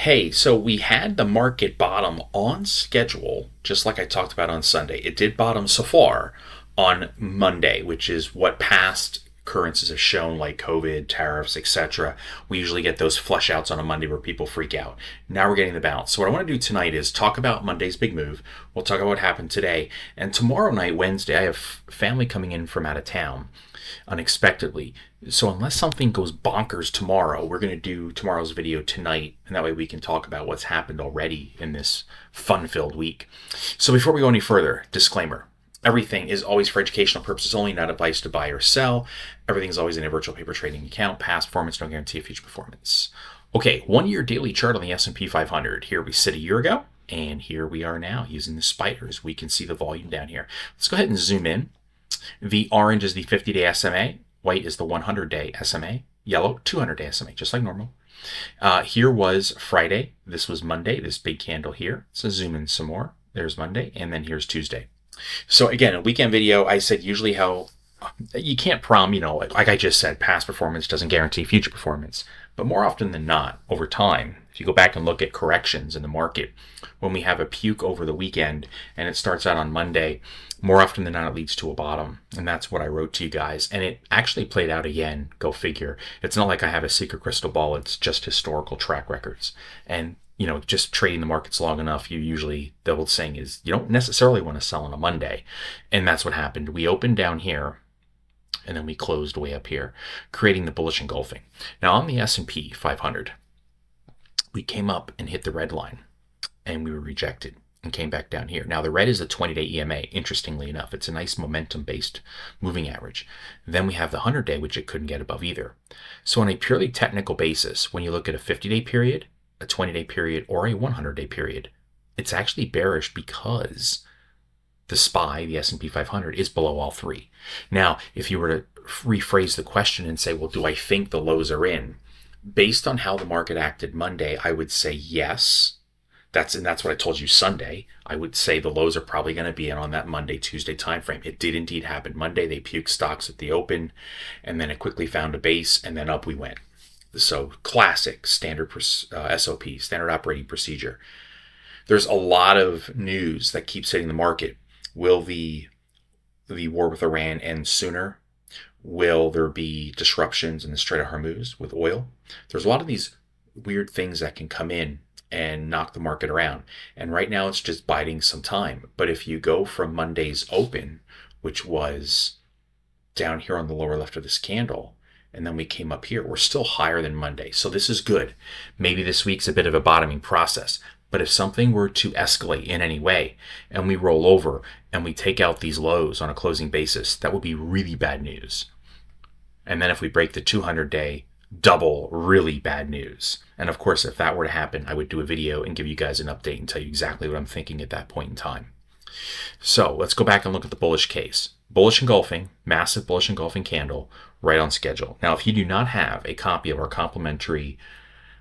Hey, so we had the market bottom on schedule, just like I talked about on Sunday. It did bottom so far on Monday, which is what past occurrences have shown, like COVID, tariffs, etc. We usually get those flush outs on a Monday where people freak out. Now we're getting the bounce. So what I want to do tonight is talk about Monday's big move. We'll talk about what happened today. And tomorrow night, Wednesday, I have family coming in from out of town unexpectedly. So unless something goes bonkers tomorrow, we're going to do tomorrow's video tonight, and that way we can talk about what's happened already in this fun-filled week. So before we go any further, disclaimer. Everything is always for educational purposes only, not advice to buy or sell. Everything is always in a virtual paper trading account. Past performance, no guarantee of future performance. Okay, 1 year daily chart on the S&P 500. Here we sit a year ago, and here we are now using the spiders. We can see the volume down here. Let's go ahead and zoom in. The orange is the 50-day SMA. White is the 100-day SMA. Yellow, 200-day SMA, just like normal. Here was Friday. This was Monday, this big candle here. So zoom in some more. There's Monday, and then here's Tuesday. So again, a weekend video, I said usually how you can't like I just said, past performance doesn't guarantee future performance. But more often than not, over time, if you go back and look at corrections in the market, when we have a puke over the weekend and it starts out on Monday, more often than not, it leads to a bottom. And that's what I wrote to you guys. And it actually played out again. Go figure. It's not like I have a secret crystal ball. It's just historical track records. And just trading the markets long enough, the old saying is you don't necessarily want to sell on a Monday. And that's what happened. We opened down here and then we closed way up here, creating the bullish engulfing. Now on the S&P 500, we came up and hit the red line and we were rejected and came back down here. Now the red is the 20-day EMA, interestingly enough. It's a nice momentum-based moving average. Then we have the 100-day, which it couldn't get above either. So on a purely technical basis, when you look at a 50-day period, a 20-day period, or a 100-day period, it's actually bearish because the SPY, the S&P 500, is below all three. Now, if you were to rephrase the question and say, well, do I think the lows are in? Based on how the market acted Monday, I would say yes. That's what I told you Sunday. I would say the lows are probably going to be in on that Monday, Tuesday timeframe. It did indeed happen Monday. They puked stocks at the open, and then it quickly found a base, and then up we went. So classic standard SOP, standard operating procedure. There's a lot of news that keeps hitting the market. Will the war with Iran end sooner? Will there be disruptions in the Strait of Hormuz with oil? There's a lot of these weird things that can come in and knock the market around. And right now it's just biding some time. But if you go from Monday's open, which was down here on the lower left of this candle, and then we came up here, we're still higher than Monday. So this is good. Maybe this week's a bit of a bottoming process. But if something were to escalate in any way and we roll over and we take out these lows on a closing basis, that would be really bad news. And then if we break the 200-day, double really bad news. And of course, if that were to happen, I would do a video and give you guys an update and tell you exactly what I'm thinking at that point in time. So let's go back and look at the bullish case. Bullish engulfing, massive bullish engulfing candle, right on schedule. Now, if you do not have a copy of our complimentary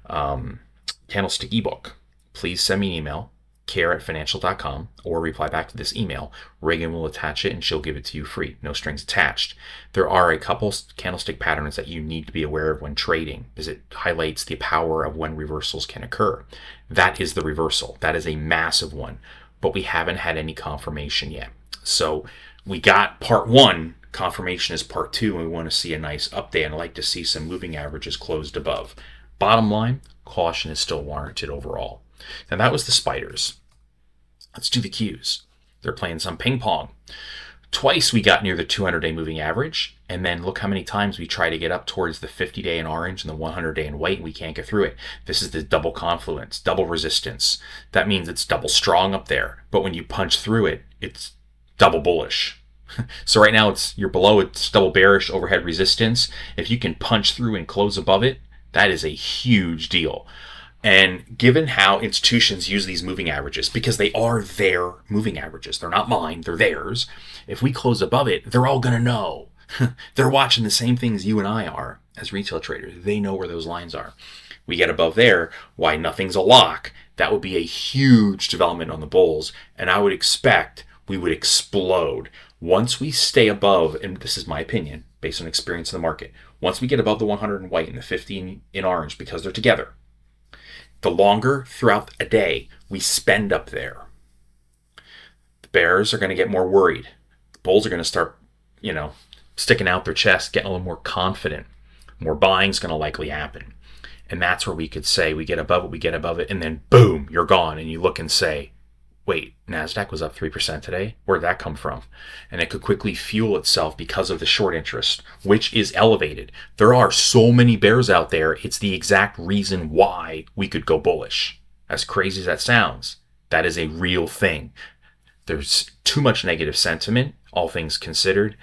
candlestick ebook, please send me an email, care@financial.com, or reply back to this email. Reagan will attach it and she'll give it to you free, no strings attached. There are a couple candlestick patterns that you need to be aware of when trading, as it highlights the power of when reversals can occur. That is the reversal. That is a massive one, but we haven't had any confirmation yet. So we got part one, confirmation is part two, and we want to see a nice update. And I'd like to see some moving averages closed above. Bottom line, caution is still warranted overall. Now that was the spiders. Let's do the Qs. They're playing some ping pong. Twice we got near the 200-day moving average, and then look how many times we try to get up towards the 50-day in orange and the 100-day in white, and we can't get through it. This is the double confluence, double resistance. That means it's double strong up there, but when you punch through it, it's double bullish. So right now you're below, it's double bearish overhead resistance. If you can punch through and close above it, that is a huge deal. And given how institutions use these moving averages, because they are their moving averages, they're not mine, they're theirs. If we close above it, they're all going to know. They're watching the same things you and I are as retail traders. They know where those lines are. We get above there, why nothing's a lock. That would be a huge development on the bulls. And I would expect we would explode. Once we stay above, and this is my opinion, based on experience in the market, once we get above the 100 in white and the 50 in orange, because they're together, The longer throughout a day we spend up there, the bears are going to get more worried. The bulls are going to start, sticking out their chest, getting a little more confident. More buying's going to likely happen. And that's where we could say we get above it, and then boom, you're gone. And you look and say, wait, Nasdaq was up 3% today? Where'd that come from? And it could quickly fuel itself because of the short interest, which is elevated. There are so many bears out there, it's the exact reason why we could go bullish. As crazy as that sounds, that is a real thing. There's too much negative sentiment, all things considered.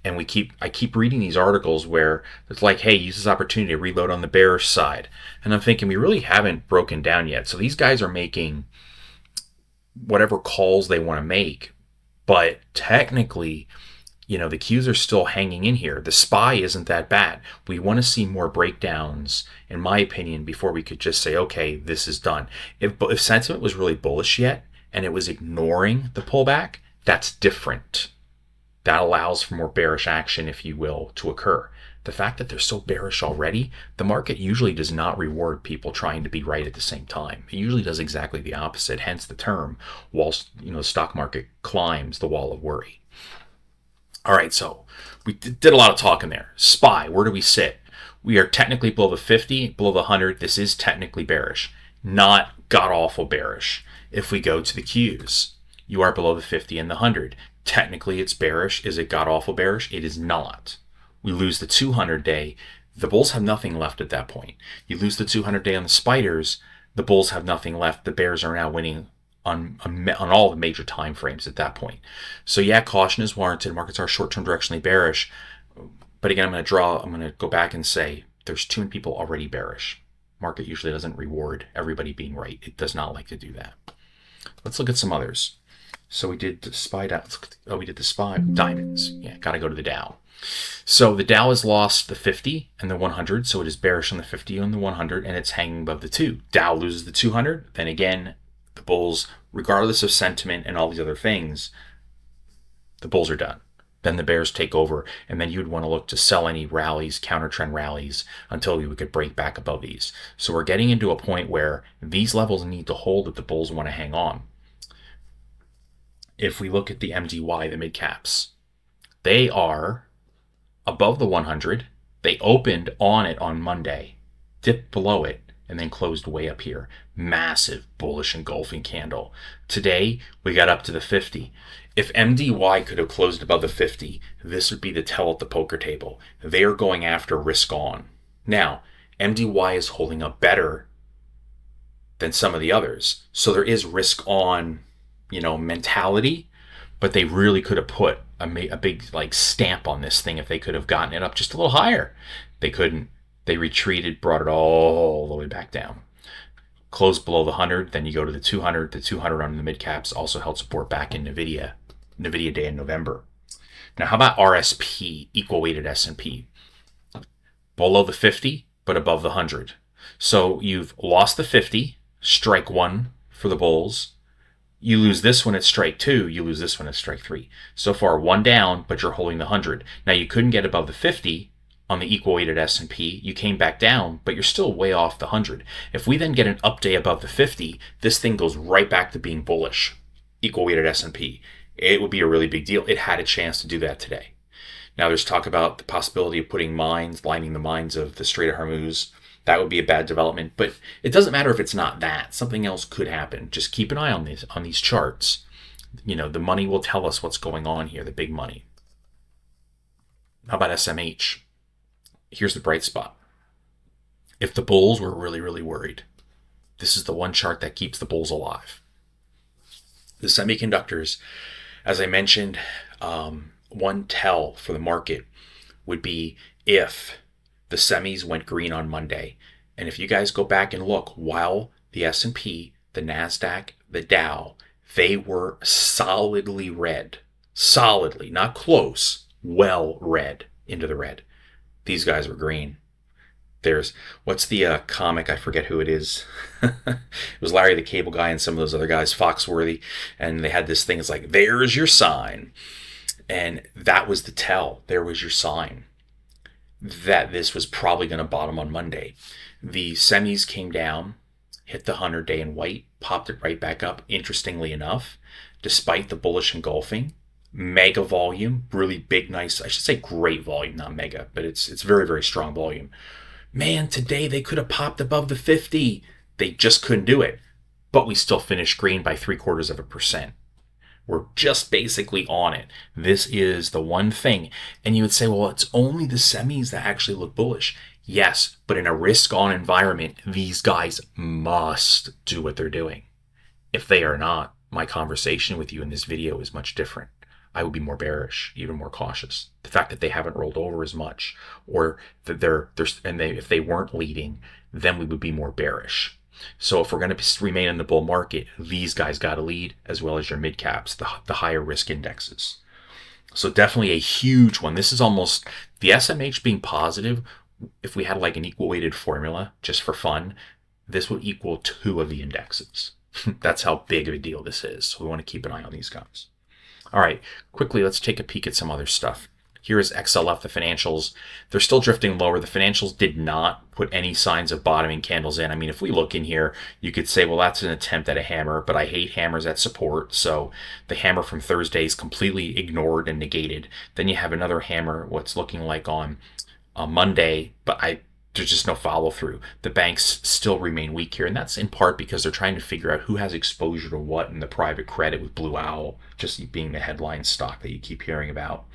And I keep reading these articles where it's like, hey, use this opportunity to reload on the bearish side. And I'm thinking we really haven't broken down yet. So these guys are making whatever calls they want to make. But technically, the cues are still hanging in here. The SPY isn't that bad. We want to see more breakdowns, in my opinion, before we could just say, okay, this is done. If sentiment was really bullish yet and it was ignoring the pullback, that's different. That allows for more bearish action, if you will, to occur. The fact that they're so bearish already, the market usually does not reward people trying to be right at the same time. It usually does exactly the opposite, hence the term, whilst the stock market climbs the wall of worry. All right, so we did a lot of talking there. SPY, where do we sit? We are technically below the 50, below the 100. This is technically bearish, not god-awful bearish. If we go to the Qs, you are below the 50 and the 100. Technically, it's bearish. Is it god-awful bearish? It is not. We lose the 200-day. The bulls have nothing left at that point. You lose the 200-day on the spiders. The bulls have nothing left. The bears are now winning on all the major time frames at that point. So yeah, caution is warranted. Markets are short-term directionally bearish. But again, I'm going to go back and say there's too many people already bearish. Market usually doesn't reward everybody being right. It does not like to do that. Let's look at some others. So we did the SPY. We did the SPY diamonds. Yeah, got to go to the Dow. So the Dow has lost the 50 and the 100, so it is bearish on the 50 and the 100, and it's hanging above the 2. Dow loses the 200, then again, the bulls, regardless of sentiment and all these other things, the bulls are done. Then the bears take over, and then you'd want to look to sell any rallies, counter trend rallies, until we could break back above these. So we're getting into a point where these levels need to hold if the bulls want to hang on. If we look at the MDY, the mid caps, they are above the 100. They opened on it on Monday, dipped below it, and then closed way up here. Massive bullish engulfing candle. Today, we got up to the 50. If MDY could have closed above the 50, this would be the tell at the poker table. They are going after risk on. Now, MDY is holding up better than some of the others. So there is risk on, mentality, but they really could have put a big stamp on this thing if they could have gotten it up just a little higher. They couldn't. They retreated, brought it all the way back down. Closed below the 100, then you go to the 200. The 200 on the mid caps also held support back in NVIDIA day in November. Now, how about RSP, equal weighted S&P? Below the 50, but above the 100. So you've lost the 50, strike 1 for the bulls. You lose this one at strike 2, you lose this one at strike 3. So far, 1 down, but you're holding the 100. Now, you couldn't get above the 50 on the equal weighted S&P. You came back down, but you're still way off the 100. If we then get an up day above the 50, this thing goes right back to being bullish, equal weighted S&P. It would be a really big deal. It had a chance to do that today. Now, there's talk about the possibility of putting mines, lining the mines of the Strait of Hormuz. That would be a bad development, but it doesn't matter if it's not that. Something else could happen. Just keep an eye on these charts. The money will tell us what's going on here, the big money. How about SMH? Here's the bright spot. If the bulls were really, really worried, this is the one chart that keeps the bulls alive. The semiconductors, as I mentioned, one tell for the market would be if the semis went green on Monday. And if you guys go back and look, while the S&P, the Nasdaq, the Dow, they were solidly red. Solidly, not close, well red, into the red. These guys were green. What's the comic? I forget who it is. It was Larry the Cable Guy and some of those other guys, Foxworthy. And they had this thing, it's like, there's your sign. And that was the tell. There was your sign that this was probably going to bottom on Monday. The semis came down. hit the 100-day in white, popped it right back up, interestingly enough, despite the bullish engulfing. Mega volume, really big, nice, I should say great volume, not mega, but it's very, very strong volume. Man, today they could have popped above the 50. They just couldn't do it. But we still finished green by 0.75%. We're just basically on it. This is the one thing. And you would say, well, it's only the semis that actually look bullish. Yes, but in a risk-on environment, these guys must do what they're doing. If they are not, my conversation with you in this video is much different. I would be more bearish, even more cautious. The fact that they haven't rolled over as much, or that if they weren't leading, then we would be more bearish. So if we're going to remain in the bull market, these guys got to lead, as well as your mid caps, the higher risk indexes. So definitely a huge one. This is almost the SMH being positive. If we had like an equal weighted formula just for fun, this would equal 2 of the indexes. That's how big of a deal this is. So we want to keep an eye on these guys. All right, quickly, let's take a peek at some other stuff. Here is XLF, the financials. They're still drifting lower. The financials did not put any signs of bottoming candles in. I mean, if we look in here, you could say, well, that's an attempt at a hammer, but I hate hammers at support. So the hammer from Thursday is completely ignored and negated. Then you have another hammer, what's looking like on Monday, but there's just no follow through. The banks still remain weak here, and that's in part because they're trying to figure out who has exposure to what in the private credit, with Blue Owl just being the headline stock that you keep hearing about.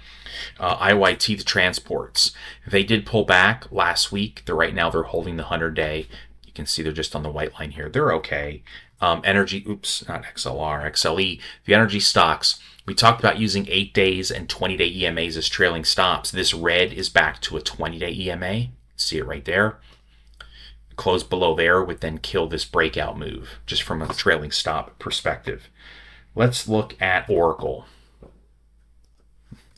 IYT, the transports, they did pull back last week. Right now they're holding the 100-day. You can see they're just on the white line here. They're okay. Energy, not XLR, XLE, the energy stocks. We talked about using 8 days and 20-day EMAs as trailing stops. This red is back to a 20-day EMA. See it right there. Close below there would then kill this breakout move, just from a trailing stop perspective. Let's look at Oracle.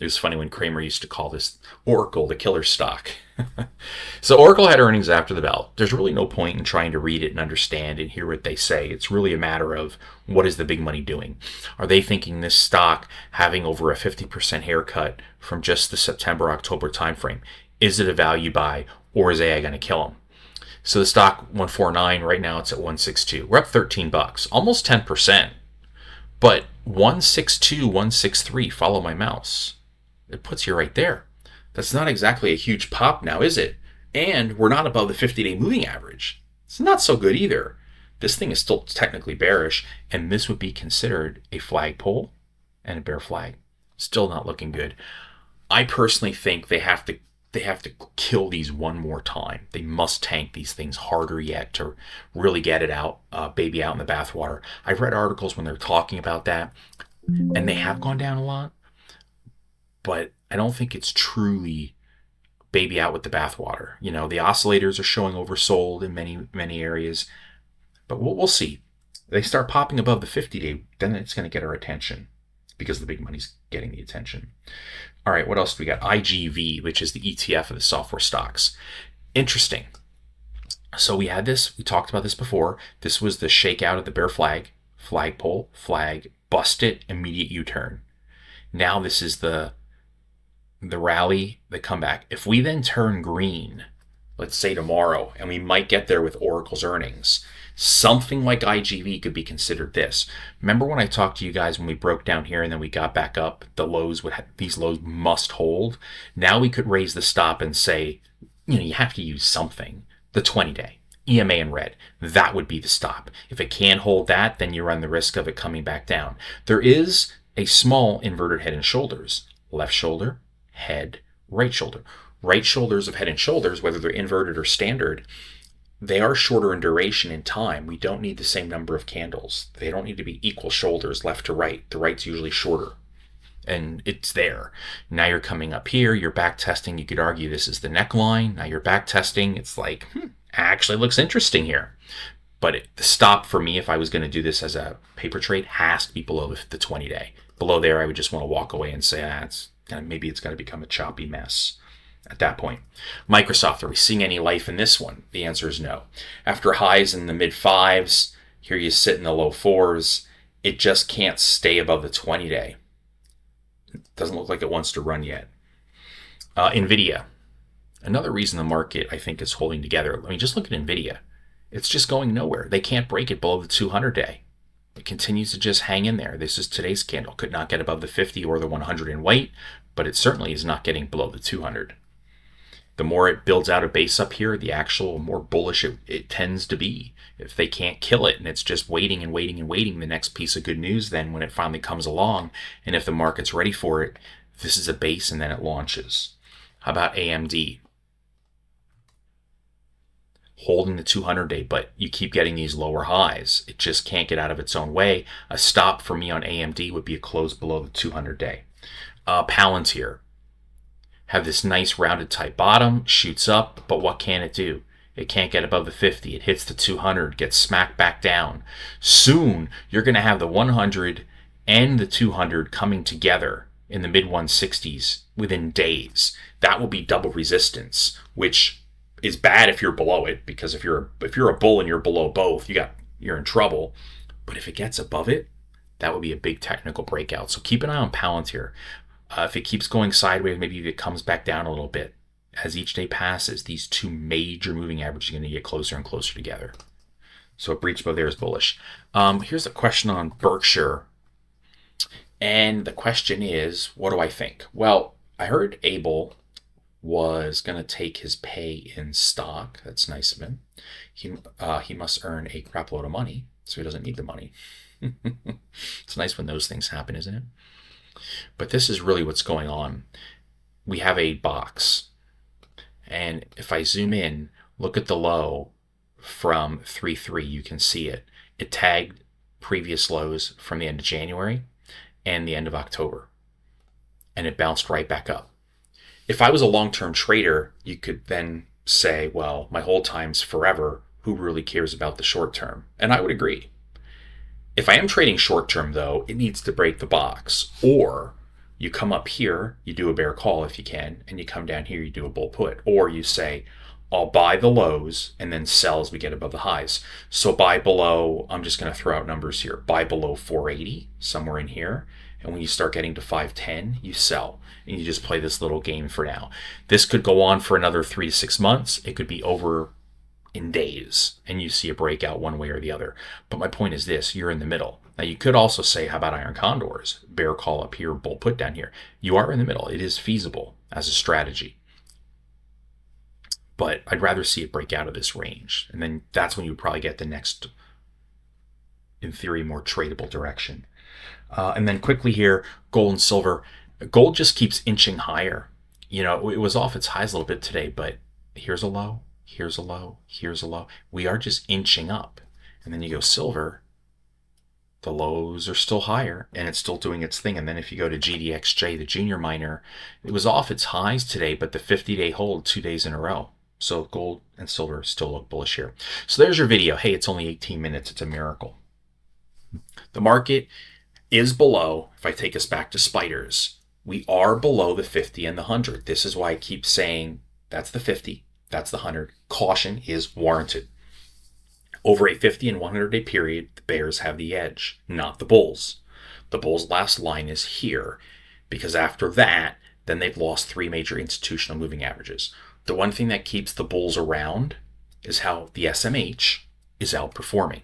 It was funny when Kramer used to call this Oracle the killer stock. So Oracle had earnings after the bell. There's really no point in trying to read it and understand and hear what they say. It's really a matter of, what is the big money doing? Are they thinking this stock having over a 50% haircut from just the September-October timeframe? Is it a value buy, or is AI going to kill them? So the stock 149, right now it's at 162. We're up $13, almost 10%. But 162, 163, follow my mouse. It puts you right there. That's not exactly a huge pop now, is it? And we're not above the 50-day moving average. It's not so good either. This thing is still technically bearish, and this would be considered a flagpole and a bear flag. Still not looking good. I personally think they have to kill these one more time. They must tank these things harder yet to really get it out, baby out in the bathwater. I've read articles when they're talking about that, and they have gone down a lot, but I don't think it's truly baby out with the bathwater. You know, the oscillators are showing oversold in many areas, but we'll see. They start popping above the 50-day, then it's going to get our attention, because the big money's getting the attention. All right, what else do we got? IGV, which is the ETF of the software stocks. Interesting. So we had this, we talked about this before. This was the shakeout of the bear flag, flagpole, flag, bust it, immediate U-turn. Now this is the rally, the comeback. If we then turn green, let's say tomorrow, and we might get there with Oracle's earnings, something like IGV could be considered this. Remember when I talked to you guys when we broke down here and then we got back up, the lows these lows must hold. Now we could raise the stop and say, you have to use something. The 20-day EMA in red, that would be the stop. If it can't hold that, then you run the risk of it coming back down. There is a small inverted head and shoulders. Left shoulder, head, right shoulder. Right shoulders of head and shoulders, whether they're inverted or standard, they are shorter in duration in time. We don't need the same number of candles. They don't need to be equal shoulders left to right. The right's usually shorter, and it's there. Now you're coming up here, you're back testing. You could argue this is the neckline. Now you're back testing. It's like, actually looks interesting here. But the stop for me, if I was going to do this as a paper trade, has to be below the 20-day. Below there, I would just want to walk away and say, maybe it's going to become a choppy mess at that point. Microsoft, are we seeing any life in this one? The answer is no. After highs in the mid 5s, here you sit in the low 4s. It just can't stay above the 20-day. Doesn't look like it wants to run yet. NVIDIA. Another reason the market, I think, is holding together. I mean, just look at NVIDIA. It's just going nowhere. They can't break it below the 200 day. It continues to just hang in there. This is today's candle. Could not get above the 50 or the 100 in white, but it certainly is not getting below the 200. The more it builds out a base up here, the actual more bullish it tends to be. If they can't kill it and it's just waiting and waiting and waiting, the next piece of good news then when it finally comes along, and if the market's ready for it, this is a base and then it launches. How about AMD? Holding the 200 day, but you keep getting these lower highs. It just can't get out of its own way. A stop for me on AMD would be a close below the 200 day. Palantir. Have this nice rounded type bottom, shoots up, but what can it do? It can't get above the 50. It hits the 200, gets smacked back down. Soon, you're going to have the 100 and the 200 coming together in the mid 160s within days. That will be double resistance, which is bad if you're below it, because if you're a bull and you're below both, you're in trouble. But if it gets above it, that would be a big technical breakout. So keep an eye on Palantir. If it keeps going sideways, maybe if it comes back down a little bit. As each day passes, these two major moving averages are going to get closer and closer together. So a breach above there is bullish. Here's a question on Berkshire. And the question is, what do I think? Well, I heard Abel was going to take his pay in stock. That's nice of him. He must earn a crap load of money, so he doesn't need the money. It's nice when those things happen, isn't it? But this is really what's going on. We have a box. And if I zoom in, look at the low from 3.3, you can see it. It tagged previous lows from the end of January and the end of October. And it bounced right back up. If I was a long-term trader, you could then say, well, my hold time's forever. Who really cares about the short term? And I would agree. If I am trading short term, though, it needs to break the box. Or you come up here, you do a bear call if you can, and you come down here, you do a bull put. Or you say, I'll buy the lows and then sell as we get above the highs. So buy below, I'm just going to throw out numbers here, buy below 480, somewhere in here. And when you start getting to 510, you sell. And you just play this little game for now. This could go on for another 3 to 6 months. It could be over in days, and you see a breakout one way or the other. But my point is this, you're in the middle. Now you could also say, how about iron condors? Bear call up here, bull put down here. You are in the middle. It is feasible as a strategy. But I'd rather see it break out of this range. And then that's when you would probably get the next, in theory, more tradable direction. And then quickly here, gold and silver. Gold just keeps inching higher. You know, it was off its highs a little bit today, but here's a low. Here's a low, here's a low. We are just inching up. And then you go silver, the lows are still higher and it's still doing its thing. And then if you go to GDXJ, the junior miner, it was off its highs today, but the 50-day hold 2 days in a row. So gold and silver still look bullish here. So there's your video. Hey, it's only 18 minutes. It's a miracle. The market is below, if I take us back to spiders, we are below the 50 and the 100. This is why I keep saying that's the 50. That's the 100. Caution is warranted. Over a 50 and 100-day period, the bears have the edge, not the bulls. The bulls' last line is here, because after that, then they've lost 3 major institutional moving averages. The one thing that keeps the bulls around is how the SMH is outperforming.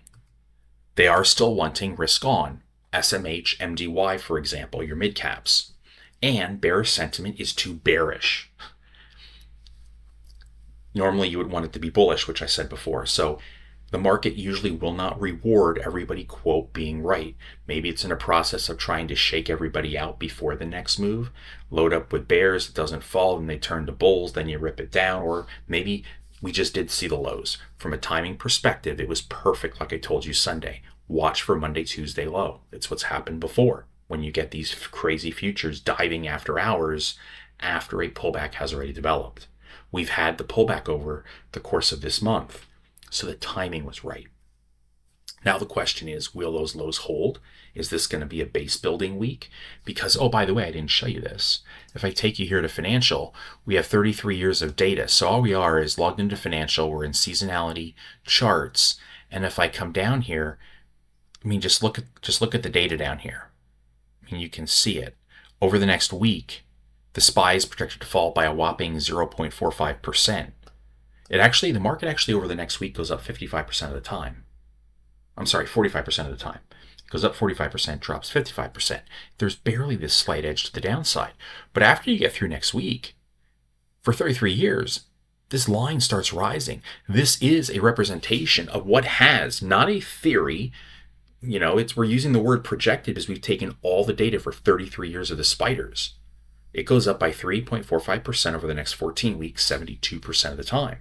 They are still wanting risk on. SMH, MDY, for example, your mid caps. And bearish sentiment is too bearish. Normally, you would want it to be bullish, which I said before. So the market usually will not reward everybody, quote, being right. Maybe it's in a process of trying to shake everybody out before the next move. Load up with bears, it doesn't fall, and they turn to bulls, then you rip it down. Or maybe we just did see the lows. From a timing perspective, it was perfect, like I told you Sunday. Watch for Monday, Tuesday low. It's what's happened before when you get these crazy futures diving after hours after a pullback has already developed. We've had the pullback over the course of this month, so the timing was right. Now the question is, will those lows hold? Is this going to be a base building week? Because, oh, by the way, I didn't show you this. If I take you here to financial, we have 33 years of data. So all we are is logged into financial. We're in seasonality charts. And if I come down here, I mean, just look at the data down here. I mean, you can see it. Over the next week, the SPY is projected to fall by a whopping 0.45%. The market actually over the next week goes up 55% of the time. I'm sorry, 45% of the time. It goes up 45%, drops 55%. There's barely this slight edge to the downside. But after you get through next week, for 33 years, this line starts rising. This is a representation of what has, not a theory. We're using the word projected because we've taken all the data for 33 years of the spiders. It goes up by 3.45% over the next 14 weeks, 72% of the time.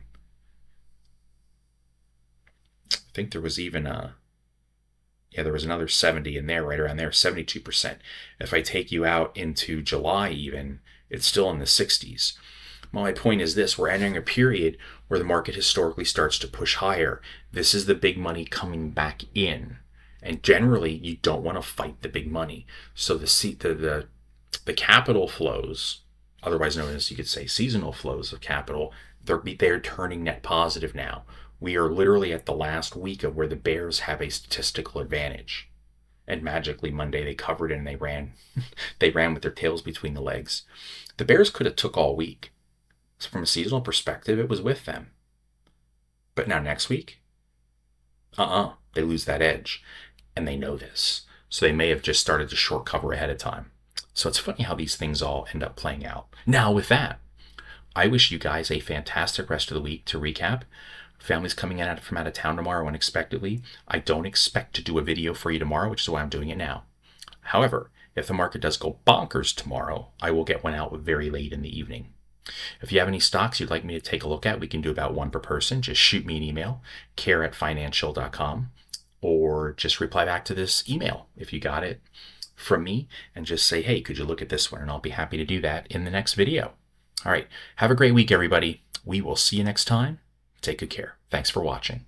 I think there was even there was another 70 in there, right around there, 72%. If I take you out into July even, it's still in the 60s. My point is this: we're entering a period where the market historically starts to push higher. This is the big money coming back in. And generally, you don't want to fight the big money. So the capital flows, otherwise known as, you could say, seasonal flows of capital, they're turning net positive now. We are literally at the last week of where the bears have a statistical advantage. And magically Monday they covered it and they ran. They ran with their tails between the legs. The bears could have took all week. So from a seasonal perspective, it was with them. But now next week, they lose that edge. And they know this. So they may have just started to short cover ahead of time. So it's funny how these things all end up playing out. Now with that, I wish you guys a fantastic rest of the week. To recap, family's coming in from out of town tomorrow unexpectedly. I don't expect to do a video for you tomorrow, which is why I'm doing it now. However, if the market does go bonkers tomorrow, I will get one out very late in the evening. If you have any stocks you'd like me to take a look at, we can do about one per person. Just shoot me an email, care@financial.com, or just reply back to this email if you got it from me and just say, hey, could you look at this one? And I'll be happy to do that in the next video. All right. Have a great week, everybody. We will see you next time. Take good care. Thanks for watching.